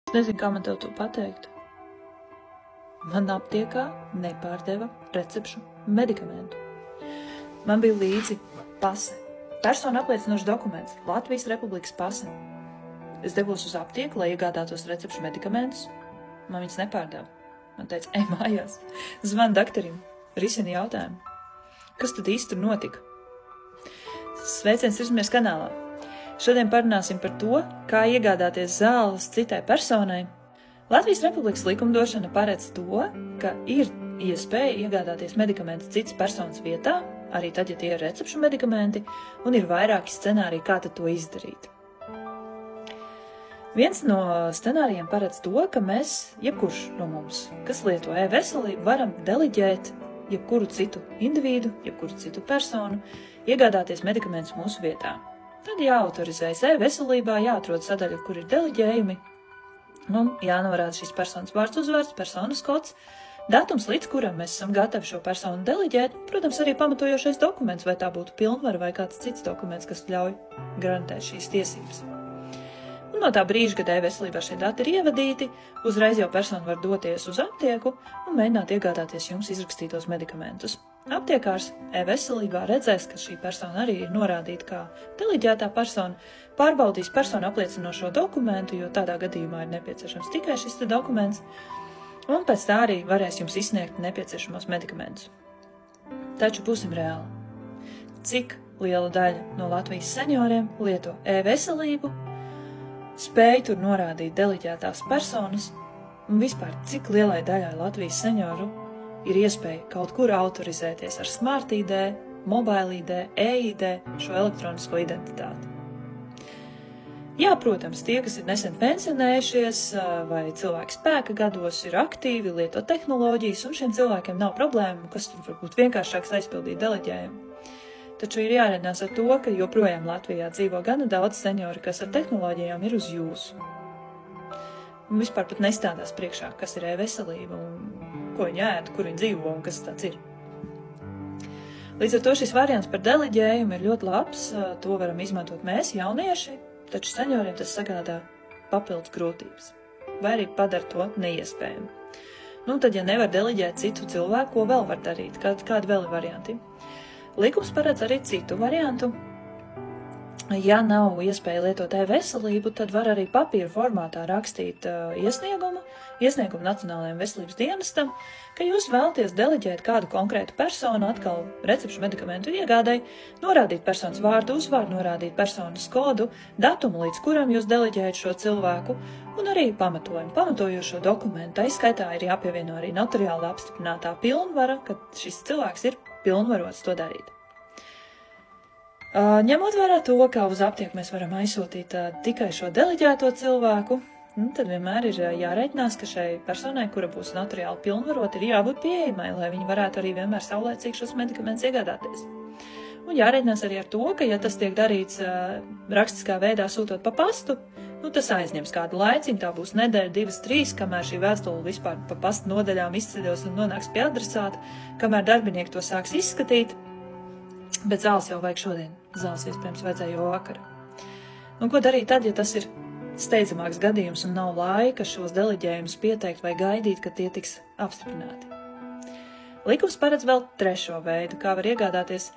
Es nezinu, kā man tev to pateikt. Man aptiekā nepārdeva recepšu medikamentu. Man bija līdzi pase, persona apliecinošs dokuments, Latvijas Republikas pase. Es devos uz aptieku, lai iegādātos recepšu medikamentus. Man viņas nepārdeva. Man teica, ej mājās, zvani doktorim, risini jautājumu. Kas tad īsti tur notika? Sveiciens Sirsmies kanālā. Šodien parunāsim par to, kā iegādāties zāles citai personai. Latvijas Republikas likumdošana paredz to, ka ir iespēja iegādāties medikamentus citas personas vietā, arī tad, ja tie ir recepšu medikamenti, un ir vairāki scenāriji, kā tad to izdarīt. Viens no scenārijiem paredz to, ka mēs, jebkurš no mums, kas lieto e-veselību, varam deliģēt jebkuru citu individu, jebkuru citu personu, iegādāties medikamentus mūsu vietā. Tad jāautorizējas e-veselībā, jāatrod sadaļa, kur ir deliģējumi, un jānorāda šīs personas vārds uzvārds, personas kods, datums, līdz kuram mēs esam gatavi šo personu deliģēt, protams, arī pamatojošais dokuments, vai tā būtu pilnvara vai kāds cits dokuments, kas ļauj garantēt šīs tiesības. Un no tā brīža, kad e-veselībā šie dati ir ievadīti, uzreiz jau persona var doties uz aptieku un mēģināt iegādāties jums izrakstītos medikamentus. Aptiekārs e-veselībā redzēs, ka šī persona arī ir norādīta kā deliģētā persona, pārbaudīs personu apliecinošo dokumentu, jo tādā gadījumā ir nepieciešams tikai šis dokuments, un pēc tā arī varēs jums izsniegt nepieciešamos medikamentus. Taču būsim reāli. Cik liela daļa no Latvijas senioriem lieto e-veselību, spēj tur norādīt deliģētās personas, un vispār cik lielai daļai Latvijas senioru ir iespēja kaut kur autorizēties ar Smart ID, Mobile ID, e-ID, šo elektronisko identitāti. Jā, protams, tie, kas ir nesen pensionējušies vai cilvēki spēka gados, ir aktīvi, lieto tehnoloģijas, un šiem cilvēkiem nav problēmu, kas tur varbūt vienkāršāks aizpildīt deliģējumu. Taču ir jārēķinās ar to, ka joprojām Latvijā dzīvo gana daudz seniori, kas ar tehnoloģijām ir uz jūsu. Un vispār pat nestādās priekšā, kas ir e-veselība un ko viņi ēd, kur viņi dzīvo un kas tāds ir. Līdz ar to šis variants par deliģējumu ir ļoti labs, to varam izmantot mēs, jaunieši, taču senioriem tas sagādā papildus grūtības, vai arī padara to neiespējamu. Nu, tad, ja nevar deliģēt citu cilvēku, ko vēl var darīt? Kādi vēl ir varianti? Likums paredz arī citu variantu. Ja nav iespēja lietot e-veselību, tad var arī papīra formātā rakstīt iesniegumu Nacionālajiem veselības dienestam, ka jūs vēlaties deliģēt kādu konkrētu personu, atkal recepšu medikamentu iegādai, norādīt personas vārdu uzvārdu, norādīt personas kodu, datumu, līdz kuram jūs deliģējat šo cilvēku, un arī pamatojumu. Pamatojošo dokumentu aizskaitā ir jāpievieno arī notariāli apstiprinātā pilnvara, ka šis cilvēks ir pilnvarots to darīt. Ņemot vērā to, kā uz aptieku mēs varam aizsūtīt tikai šo deliģēto cilvēku, tad vienmēr ir jārēķinās, ka šai personai, kura būs notariāli pilnvarot, ir jābūt pieejamai, lai viņi varētu arī vienmēr saulēcīgi šos medikamentus iegādāties. Un jārēķinās arī ar to, ka, ja tas tiek darīts rakstiskā veidā sūtot pa pastu, tas aizņems kādu laiciņu, tā būs nedēļa, 2, 3, kamēr šī vēstule vispār pa pasta nodaļām izceļos un nonāks pie adresāta, kamēr darbinieki to sāks izskatīt, bet zāles jau vajag šodien, zāles iespējams vajadzēja jau vakar. Un ko darīt tad, ja tas ir steidzamāks gadījums un nav laika šos deliģējumus pieteikt vai gaidīt, kad tie tiks apstiprināti? Likums paredz vēl trešo veidu, kā var iegādāties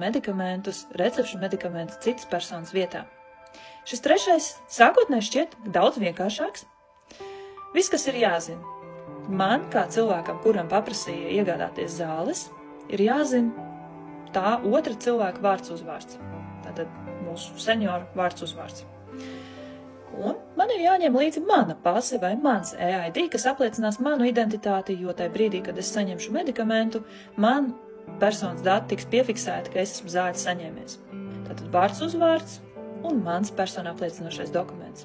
medikamentus, recepšu medikamentus citas personas vietā. Šis trešais sākotnēji šķiet daudz vienkāršāks. Viss, kas ir jāzina. Man, kā cilvēkam, kuram paprasīja iegādāties zāles, ir jāzina tā otra cilvēka vārds uzvārds. Tātad mūsu senioru vārds uzvārds. Un man ir jāņem līdzi mana pase vai mans e-ID, kas apliecinās manu identitāti, jo tajā brīdī, kad es saņemšu medikamentu, man personas dati tiks piefiksēti, ka es esmu zāļu saņēmies. Tātad vārds uzvārds un mans persona apliecinošais dokuments.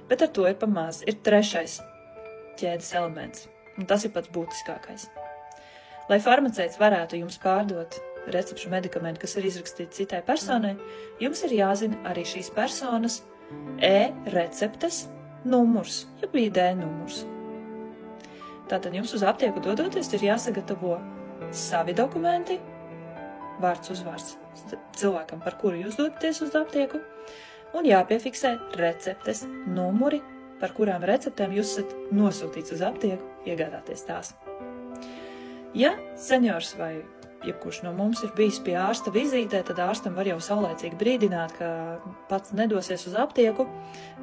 Bet ar to ir pa maz. Ir trešais ķēdes elements, un tas ir pats būtiskākais. Lai farmaceits varētu jums pārdot recepšu medikamentu, kas ir izrakstīti citai personai, jums ir jāzina arī šīs personas e-receptes numurs, jeb ID numurs. Tātad jums uz aptieku dodoties ir jāsagatavo savi dokumenti, vārds uzvārds cilvēkam, par kuru jūs dodaties uz aptieku, un jāpiefiksē receptes numuri par kurām receptēm jūs esat nosūtīts uz aptieku iegādāties tās. Ja seniors vai jebkurš no mums ir bijis pie ārsta vizītē, tad ārstam var jau saulēcīgi brīdināt, ka pats nedosies uz aptieku,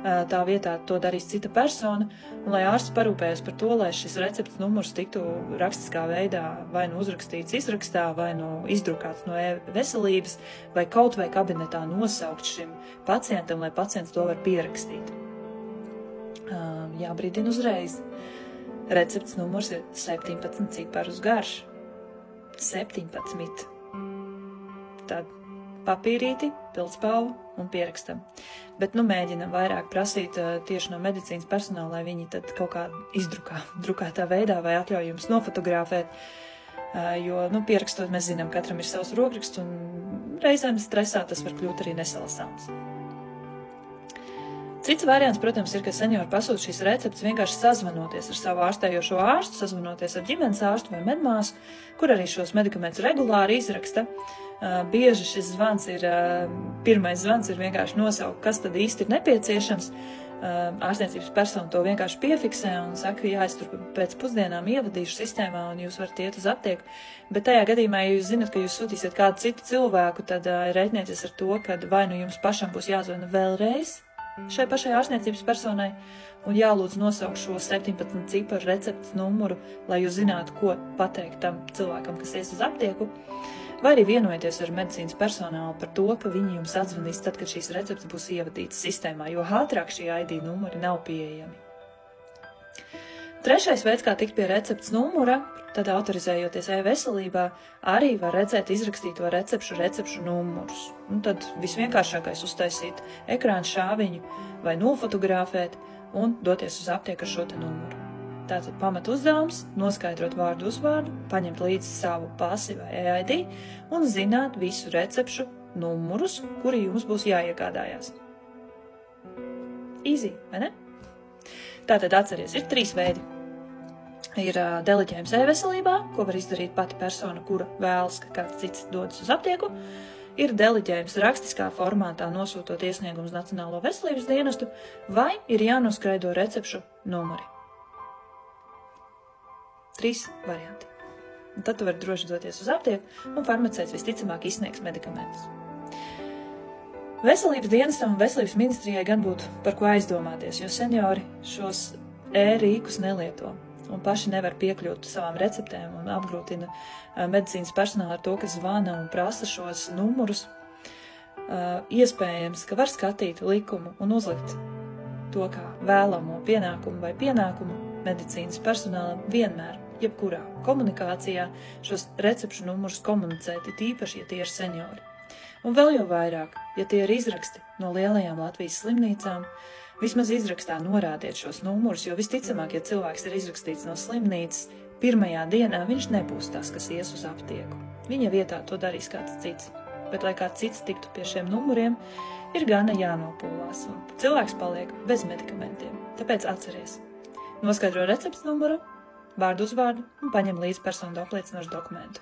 tā vietā to darīs cita persona, un lai ārsts parūpējas par to, lai šis recepts numurs tiktu rakstiskā veidā vai nu uzrakstīts izrakstā, vai nu izdrukāts no e-veselības, vai kaut vai kabinetā nosaukt šim pacientam, lai pacients to var pierakstīt. Jābrīdina uzreiz. Recepts numurs ir 17 ciparus garš. 17. Tad papīrīti, pildspalvu un pierakstam. Bet mēģinam vairāk prasīt tieši no medicīnas personāla, lai viņi tad kaut kā drukātā veidā vai atļauj jums nofotografēt, jo, pierakstot mēs zinām, katram ir savs rokraksts un reizēm stresā tas var kļūt arī nesalasāms. Cits variants, protams, ir, ka seniori pasūta šīs receptes vienkārši sazvanoties ar savu ārstējošo ārstu, sazvanoties ar ģimenes ārstu vai medmāsu, kur arī šos medikamentus regulāri izraksta. Bieži šis zvans pirmais zvans ir vienkārši nosaukt, kas tad īsti ir nepieciešams. Ārstniecības persona to vienkārši piefiksē un saka, jā, es tur pēc pusdienām ievadīšu sistēmā un jūs varat iet uz aptieku. Bet tajā gadījumā, ja jūs zinat, ka jūs sūtīsiet kādu citu cilvēku, tad reiķinieties ar to, ka vai nu jums pašam būs jāzvana vēlreiz šai pašai ārstniecības personai un jālūdz nosaukt šo 17 ciparu receptes numuru, lai jūs zinātu, ko pateikt tam cilvēkam, kas ies uz aptieku, vai arī vienojieties ar medicīnas personālu par to, ka viņi jums atzvanīs tad, kad šīs receptes būs ievadītas sistēmā, jo ātrāk šie ID numuri nav pieejami. Trešais veids, kā tikt pie receptes numura, tad autorizējoties e-veselībā, arī var redzēt izrakstīto recepšu numurus. Un tad visvienkāršākais uztaisīt ekrāna šāviņu vai nofotografēt un doties uz aptieku ar šo te numuru. Tātad pamat uzdevums – noskaidrot vārdu uzvārdu, paņemt līdzi savu pasi vai e-ID un zināt visu recepšu numurus, kuri jums būs jāiegādājās. Easy, vai ne? Tātad atceries, ir 3 veidi. Ir deleģējums e-veselībā, ko var izdarīt pati persona, kura vēlas, ka kāds cits dodas uz aptieku. Ir deleģējums rakstiskā formātā nosūtot iesniegumus Nacionālo veselības dienestu, vai ir jānoskaidro recepšu numuri. 3 varianti. Un tad tu vari droši doties uz aptieku un farmaceits visticamāk izsniegs medikamentus. Veselības dienestam un veselības ministrijai gan būtu par ko aizdomāties, jo seniori šos e-rīkus nelieto un paši nevar piekļūt savām receptēm un apgrūtina medicīnas personālu ar to, ka zvana un prasa šos numurus. Iespējams, ka var skatīt likumu un uzlikt to kā vēlamo pienākumu vai pienākumu medicīnas personālam vienmēr, jebkurā komunikācijā šos recepšu numurus komunicēt, īpaši, ja tie ir seniori. Un vēl jau vairāk, ja tie ir izraksti no lielajām Latvijas slimnīcām, vismaz izrakstā norādiet šos numurus, jo visticamāk, ja cilvēks ir izrakstīts no slimnīcas, pirmajā dienā viņš nebūs tas, kas ies uz aptieku. Viņa vietā to darīs kāds cits. Bet, lai kāds cits tiktu pie šiem numuriem, ir gana jānopūlās, un cilvēks paliek bez medikamentiem. Tāpēc atceries. Noskaidro receptes numuru, vārdu uzvārdu un paņem līdzi personu apliecinošu dokumentu.